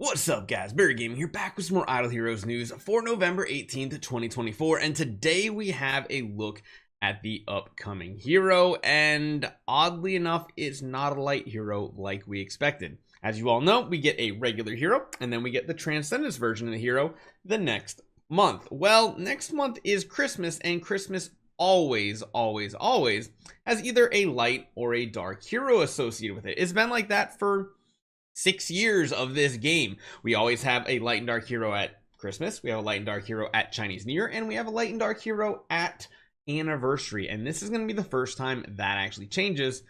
What's up, guys? Barry Gaming here, back with some more Idle Heroes news for November 18th, 2024, and today we have a look at the upcoming hero, and oddly enough, it's not a light hero like we expected. As you all know, we get a regular hero, and then we get the Transcendence version of the hero the next month. Well, next month is Christmas, and Christmas always has either a light or a dark hero associated with it. It's been like that for 6 years of this game. We always have a light and dark hero at Christmas, we have a light and dark hero at Chinese New Year, and we have a light and dark hero at Anniversary. And this is going to be the first time that actually changes.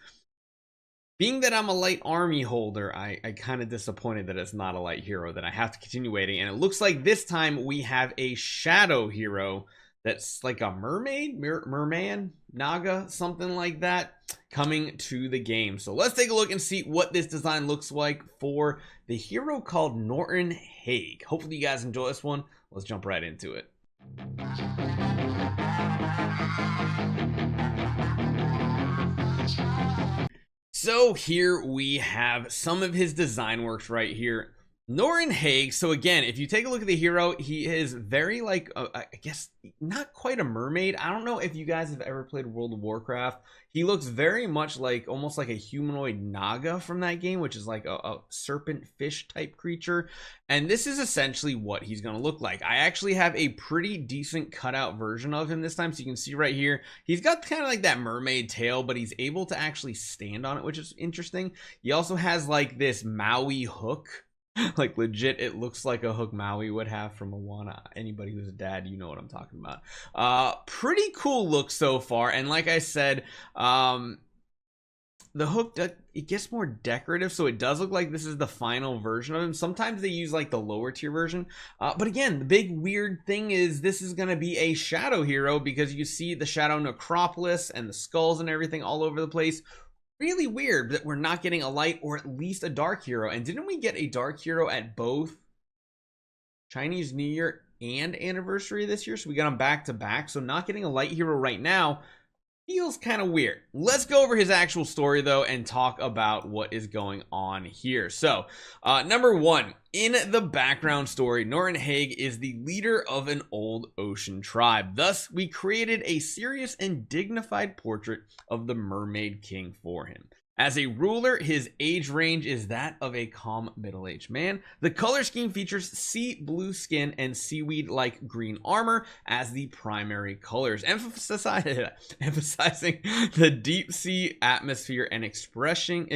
Being that I'm a light army holder, I kind of disappointed that it's not a light hero, that I have to continue waiting. And it looks like this time we have a shadow hero that's like a merman, naga, something like that, coming to the game. So let's take a look and see what this design looks like for the hero called NORTON HAIG. Hopefully you guys enjoy this one. Let's jump right into it. So here we have some of his design works right here. NORTON HAIG. So again, if you take a look at the hero, he is very like, I guess not quite a mermaid. I don't know if you guys have ever played World of Warcraft. He looks very much like, almost like a humanoid naga from that game, which is like a serpent fish type creature. And this is essentially what he's going to look like. I actually have a pretty decent cutout version of him this time. So you can see right here, he's got kind of like that mermaid tail, but he's able to actually stand on it, which is interesting. He also has like this Maui hook. Like legit, it looks like a hook Maui would have from Moana. Anybody who's a dad, you know what I'm talking about. Pretty cool look so far. And like I said, the hook, it gets more decorative, so it does look like this is the final version of him. Sometimes they use like the lower tier version, but again, the big weird thing is this is going to be a shadow hero, because you see the shadow necropolis and the skulls and everything all over the place. Really weird that we're not getting a light or at least a dark hero. And didn't we get a dark hero at both Chinese New Year and Anniversary this year? So we got them back to back. So not getting a light hero right now feels kind of weird. Let's go over his actual story though and talk about what is going on here. So number one, in the background story, NORTON HAIG is the leader of an old ocean tribe. Thus, we created a serious and dignified portrait of the Mermaid King for him. As a ruler, his age range is that of a calm middle-aged man. The color scheme features sea blue skin and seaweed-like green armor as the primary colors, emphasizing the deep sea atmosphere and expressing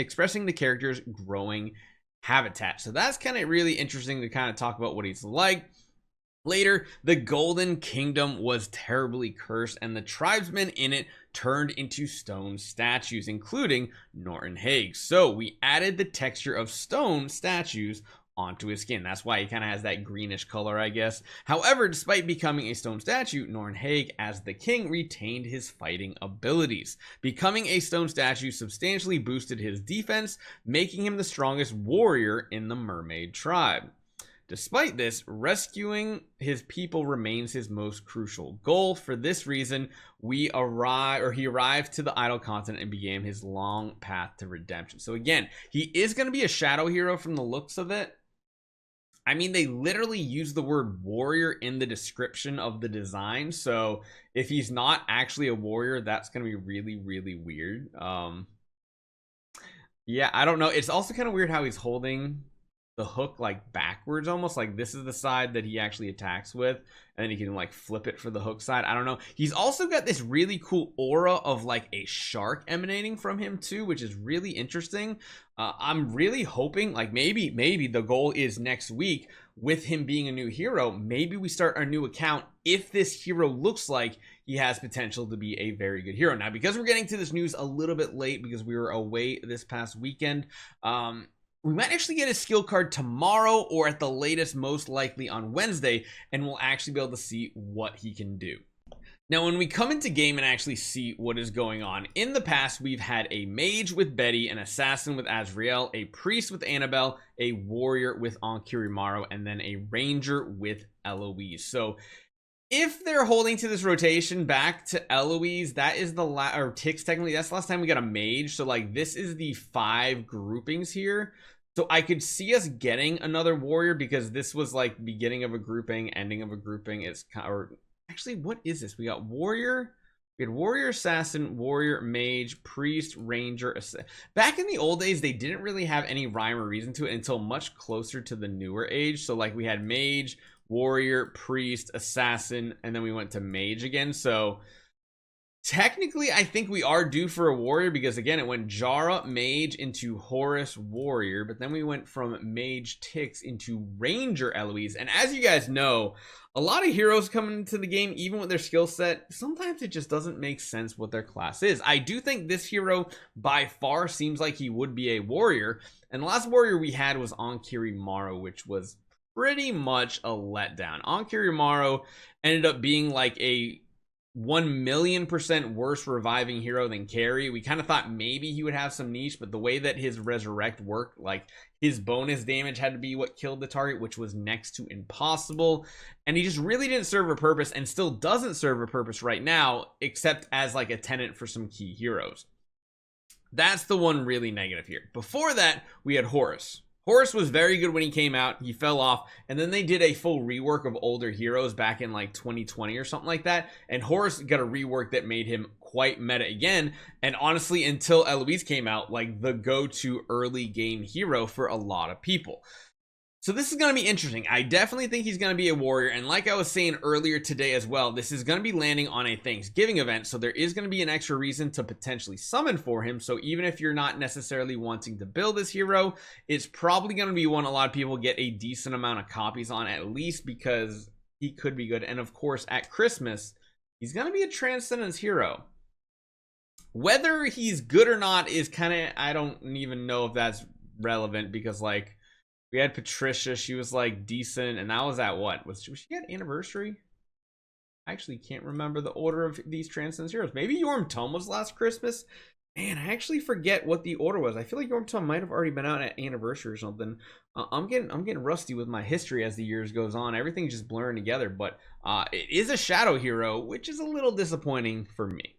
the character's growing habitat. So that's kind of really interesting to kind of talk about what he's like. Later, the Golden Kingdom was terribly cursed, and the tribesmen in it turned into stone statues, including NORTON HAIG. So we added the texture of stone statues onto his skin. That's why he kind of has that greenish color, I guess. However, despite becoming a stone statue, NORTON HAIG, as the king, retained his fighting abilities. Becoming a stone statue substantially boosted his defense, making him the strongest warrior in the mermaid tribe. Despite this, rescuing his people remains his most crucial goal. For this reason, he arrived to the Idle continent and began his long path to redemption. So again, he is going to be a shadow hero from the looks of it. I mean, they literally use the word warrior in the description of the design. So if he's not actually a warrior, that's going to be really, really weird. Yeah, I don't know. It's also kind of weird how he's holding the hook like backwards, almost like this is the side that he actually attacks with, and then he can like flip it for the hook side. I don't know. He's also got this really cool aura of like a shark emanating from him too, which is really interesting. I'm really hoping like maybe the goal is next week, with him being a new hero, maybe we start our new account if this hero looks like he has potential to be a very good hero. Now, because we're getting to this news a little bit late because we were away this past weekend, we might actually get a skill card tomorrow, or at the latest, most likely on Wednesday, and we'll actually be able to see what he can do. Now, when we come into game and actually see what is going on, in the past, we've had a mage with Betty, an assassin with Azrael, a priest with Annabelle, a warrior with Ankurimaru, and then a ranger with Eloise. So if they're holding to this rotation back to Eloise, that is the or Tix, technically that's the last time we got a mage. So like this is the 5 groupings here. So I could see us getting another warrior, because this was like beginning of a grouping, ending of a grouping. It's kind of, or actually, what is this? We got warrior. We had warrior, assassin, warrior, mage, priest, ranger. Back in the old days, they didn't really have any rhyme or reason to it until much closer to the newer age. So like we had mage, warrior, priest, assassin, and then we went to mage again. So technically, I think we are due for a warrior, because again, it went Jara, mage into Horus, warrior, but then we went from mage Tix into ranger Eloise. And as you guys know, a lot of heroes coming into the game, even with their skill set, sometimes it just doesn't make sense what their class is. I do think this hero by far seems like he would be a warrior, and the last warrior we had was Ankirimaru, which was pretty much a letdown. Ankirimaru ended up being like a 1,000,000% worse reviving hero than Carry. We kind of thought maybe he would have some niche, but the way that his resurrect worked, like his bonus damage had to be what killed the target, which was next to impossible, and he just really didn't serve a purpose, and still doesn't serve a purpose right now, except as like a tenant for some key heroes. That's the one really negative here. Before that, we had Horus. Horus was very good when he came out. He fell off, and then they did a full rework of older heroes back in like 2020 or something like that, and Horus got a rework that made him quite meta again, and honestly, until Eloise came out, like the go-to early game hero for a lot of people. So this is going to be interesting. I definitely think he's going to be a warrior, and like I was saying earlier today as well, this is going to be landing on a Thanksgiving event, so there is going to be an extra reason to potentially summon for him. So even if you're not necessarily wanting to build this hero, it's probably going to be one a lot of people get a decent amount of copies on, at least because he could be good. And of course, at Christmas, he's going to be a Transcendence hero. Whether he's good or not is kind of, I don't even know if that's relevant, because like, we had Patricia, she was like decent, and that was at what? Was she at Anniversary? I actually can't remember the order of these Transcendence heroes. Maybe Yorm Tum was last Christmas? Man, I actually forget what the order was. I feel like Yorm Tum might have already been out at Anniversary or something. I'm getting rusty with my history as the years goes on. Everything's just blurring together, but it is a shadow hero, which is a little disappointing for me.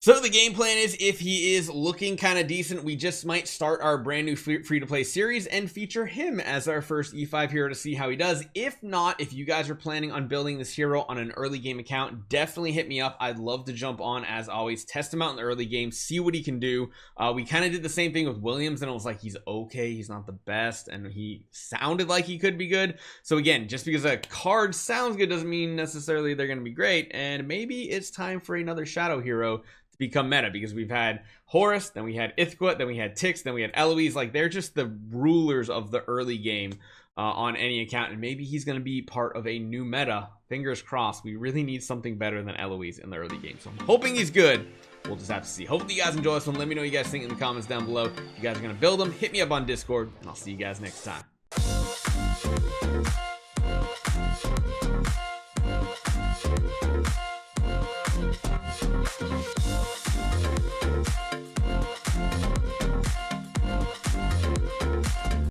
So the game plan is, if he is looking kind of decent, we just might start our brand new free-to-play series and feature him as our first E5 hero to see how he does. If not, if you guys are planning on building this hero on an early game account, definitely hit me up. I'd love to jump on, as always, test him out in the early game, see what he can do. We kind of did the same thing with Williams, and it was like, he's okay, he's not the best, and he sounded like he could be good. So again, just because a card sounds good doesn't mean necessarily they're going to be great, and maybe it's time for another shadow hero become meta, because we've had Horus, then we had Ithquat, then we had Tix, then we had Eloise. Like, they're just the rulers of the early game on any account, and maybe he's going to be part of a new meta. Fingers crossed. We really need something better than Eloise in the early game, so I'm hoping he's good. We'll just have to see. Hopefully you guys enjoy this one. Let me know what you guys think in the comments down below. If you guys are going to build them, hit me up on Discord, and I'll see you guys next time.